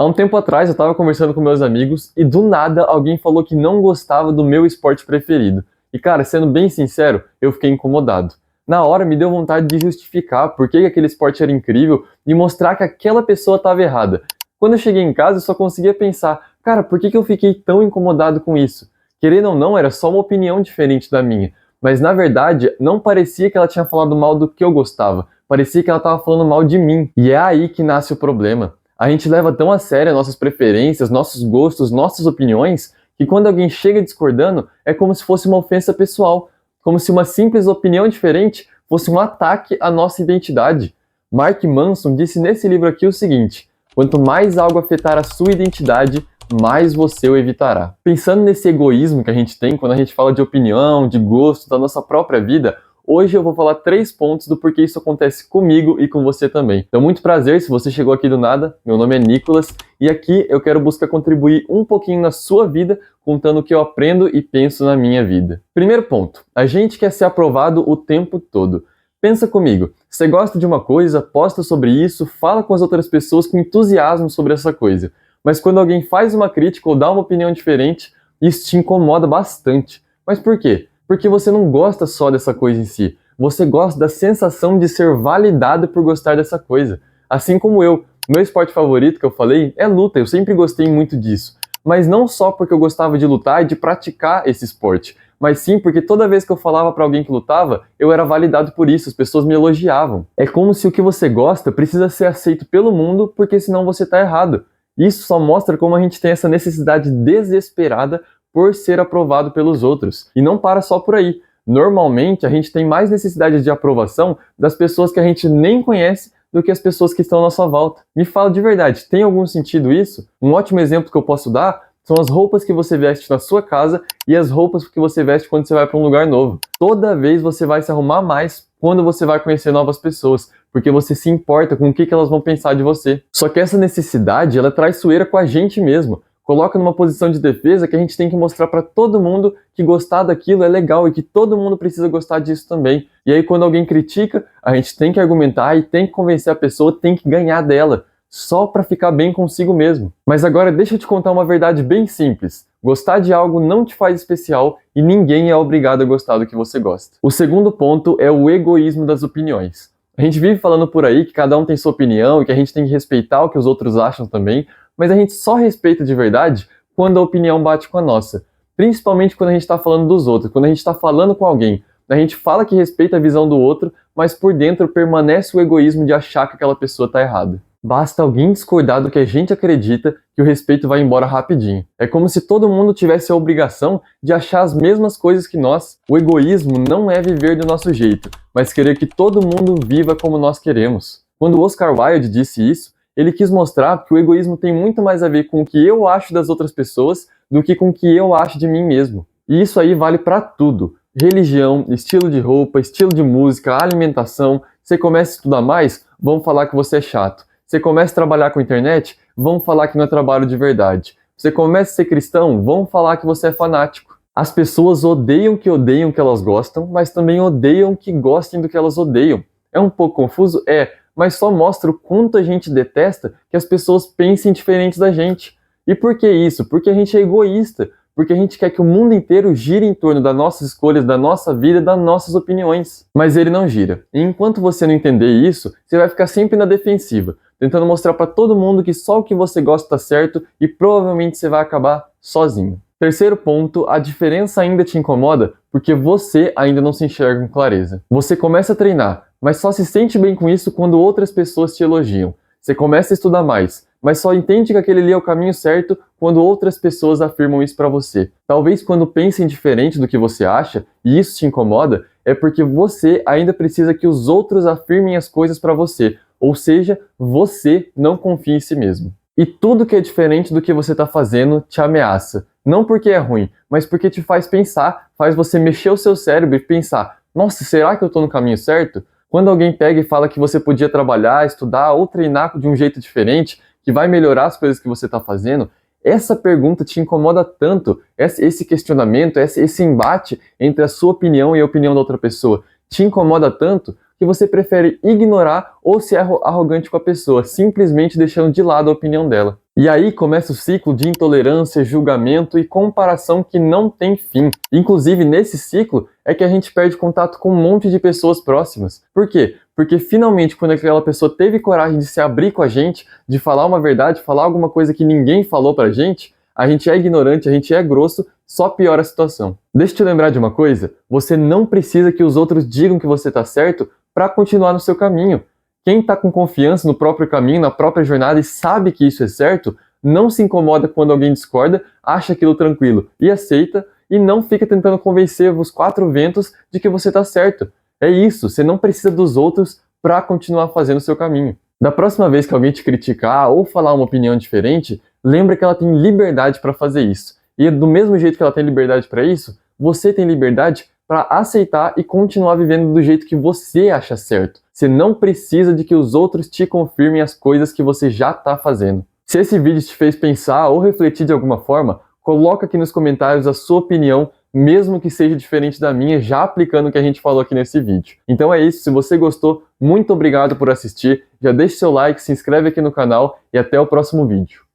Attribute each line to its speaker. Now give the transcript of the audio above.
Speaker 1: Há um tempo atrás eu estava conversando com meus amigos e do nada alguém falou que não gostava do meu esporte preferido. E cara, sendo bem sincero, eu fiquei incomodado. Na hora me deu vontade de justificar por que aquele esporte era incrível e mostrar que aquela pessoa estava errada. Quando eu cheguei em casa eu só conseguia pensar, cara, por que eu fiquei tão incomodado com isso? Querendo ou não, era só uma opinião diferente da minha. Mas na verdade, não parecia que ela tinha falado mal do que eu gostava. Parecia que ela estava falando mal de mim. E é aí que nasce o problema. A gente leva tão a sério nossas preferências, nossos gostos, nossas opiniões, que quando alguém chega discordando, é como se fosse uma ofensa pessoal, como se uma simples opinião diferente fosse um ataque à nossa identidade. Mark Manson disse nesse livro aqui o seguinte: quanto mais algo afetar a sua identidade, mais você o evitará. Pensando nesse egoísmo que a gente tem quando a gente fala de opinião, de gosto, da nossa própria vida, hoje eu vou falar 3 pontos do porquê isso acontece comigo e com você também. Então, muito prazer se você chegou aqui do nada. Meu nome é Nicolas e aqui eu quero buscar contribuir um pouquinho na sua vida, contando o que eu aprendo e penso na minha vida. Primeiro ponto, a gente quer ser aprovado o tempo todo. Pensa comigo, você gosta de uma coisa, posta sobre isso, fala com as outras pessoas com entusiasmo sobre essa coisa. Mas quando alguém faz uma crítica ou dá uma opinião diferente, isso te incomoda bastante. Mas por quê? Porque você não gosta só dessa coisa em si. Você gosta da sensação de ser validado por gostar dessa coisa. Assim como eu. Meu esporte favorito que eu falei é luta. Eu sempre gostei muito disso. Mas não só porque eu gostava de lutar e de praticar esse esporte, mas sim porque toda vez que eu falava para alguém que lutava, eu era validado por isso, as pessoas me elogiavam. É como se o que você gosta precisa ser aceito pelo mundo, porque senão você está errado. Isso só mostra como a gente tem essa necessidade desesperada por ser aprovado pelos outros. E não para só por aí. Normalmente, a gente tem mais necessidade de aprovação das pessoas que a gente nem conhece do que as pessoas que estão à nossa volta. Me fala de verdade, tem algum sentido isso? Um ótimo exemplo que eu posso dar são as roupas que você veste na sua casa e as roupas que você veste quando você vai para um lugar novo. Toda vez você vai se arrumar mais quando você vai conhecer novas pessoas, porque você se importa com o que elas vão pensar de você. Só que essa necessidade, ela é traiçoeira com a gente mesmo. Coloca numa posição de defesa que a gente tem que mostrar para todo mundo que gostar daquilo é legal e que todo mundo precisa gostar disso também. E aí quando alguém critica, a gente tem que argumentar e tem que convencer a pessoa, tem que ganhar dela, só para ficar bem consigo mesmo. Mas agora deixa eu te contar uma verdade bem simples. Gostar de algo não te faz especial e ninguém é obrigado a gostar do que você gosta. O segundo ponto é o egoísmo das opiniões. A gente vive falando por aí que cada um tem sua opinião e que a gente tem que respeitar o que os outros acham também, mas a gente só respeita de verdade quando a opinião bate com a nossa. Principalmente quando a gente está falando dos outros, quando a gente está falando com alguém. A gente fala que respeita a visão do outro, mas por dentro permanece o egoísmo de achar que aquela pessoa está errada. Basta alguém discordar do que a gente acredita que o respeito vai embora rapidinho. É como se todo mundo tivesse a obrigação de achar as mesmas coisas que nós. O egoísmo não é viver do nosso jeito, mas querer que todo mundo viva como nós queremos. Quando Oscar Wilde disse isso, ele quis mostrar que o egoísmo tem muito mais a ver com o que eu acho das outras pessoas do que com o que eu acho de mim mesmo. E isso aí vale para tudo. Religião, estilo de roupa, estilo de música, alimentação. Você começa a estudar mais, vão falar que você é chato. Você começa a trabalhar com internet, vão falar que não é trabalho de verdade. Você começa a ser cristão, vão falar que você é fanático. As pessoas odeiam que elas gostam, mas também odeiam que gostem do que elas odeiam. É um pouco confuso? É, mas só mostra o quanto a gente detesta que as pessoas pensem diferente da gente. E por que isso? Porque a gente é egoísta, porque a gente quer que o mundo inteiro gire em torno das nossas escolhas, da nossa vida, das nossas opiniões. Mas ele não gira. E enquanto você não entender isso, você vai ficar sempre na defensiva, tentando mostrar para todo mundo que só o que você gosta está certo e provavelmente você vai acabar sozinho. Terceiro ponto, a diferença ainda te incomoda porque você ainda não se enxerga com clareza. Você começa a treinar, mas só se sente bem com isso quando outras pessoas te elogiam. Você começa a estudar mais, mas só entende que aquele ali é o caminho certo quando outras pessoas afirmam isso pra você. Talvez quando pensem diferente do que você acha, e isso te incomoda, é porque você ainda precisa que os outros afirmem as coisas pra você, ou seja, você não confia em si mesmo. E tudo que é diferente do que você está fazendo te ameaça. Não porque é ruim, mas porque te faz pensar, faz você mexer o seu cérebro e pensar: nossa, será que eu estou no caminho certo? Quando alguém pega e fala que você podia trabalhar, estudar ou treinar de um jeito diferente, que vai melhorar as coisas que você está fazendo, essa pergunta te incomoda tanto, esse questionamento, esse embate entre a sua opinião e a opinião da outra pessoa, te incomoda tanto que você prefere ignorar ou ser arrogante com a pessoa, simplesmente deixando de lado a opinião dela. E aí começa o ciclo de intolerância, julgamento e comparação que não tem fim. Inclusive, nesse ciclo é que a gente perde contato com um monte de pessoas próximas. Por quê? Porque finalmente, quando aquela pessoa teve coragem de se abrir com a gente, de falar uma verdade, falar alguma coisa que ninguém falou pra gente, a gente é ignorante, a gente é grosso, só piora a situação. Deixa eu te lembrar de uma coisa, você não precisa que os outros digam que você tá certo para continuar no seu caminho. Quem está com confiança no próprio caminho, na própria jornada e sabe que isso é certo, não se incomoda quando alguém discorda, acha aquilo tranquilo e aceita, e não fica tentando convencer os quatro ventos de que você está certo. É isso, você não precisa dos outros para continuar fazendo o seu caminho. Da próxima vez que alguém te criticar ou falar uma opinião diferente, lembra que ela tem liberdade para fazer isso. E do mesmo jeito que ela tem liberdade para isso, você tem liberdade para aceitar e continuar vivendo do jeito que você acha certo. Você não precisa de que os outros te confirmem as coisas que você já está fazendo. Se esse vídeo te fez pensar ou refletir de alguma forma, coloca aqui nos comentários a sua opinião, mesmo que seja diferente da minha, já aplicando o que a gente falou aqui nesse vídeo. Então é isso, se você gostou, muito obrigado por assistir, já deixa seu like, se inscreve aqui no canal e até o próximo vídeo.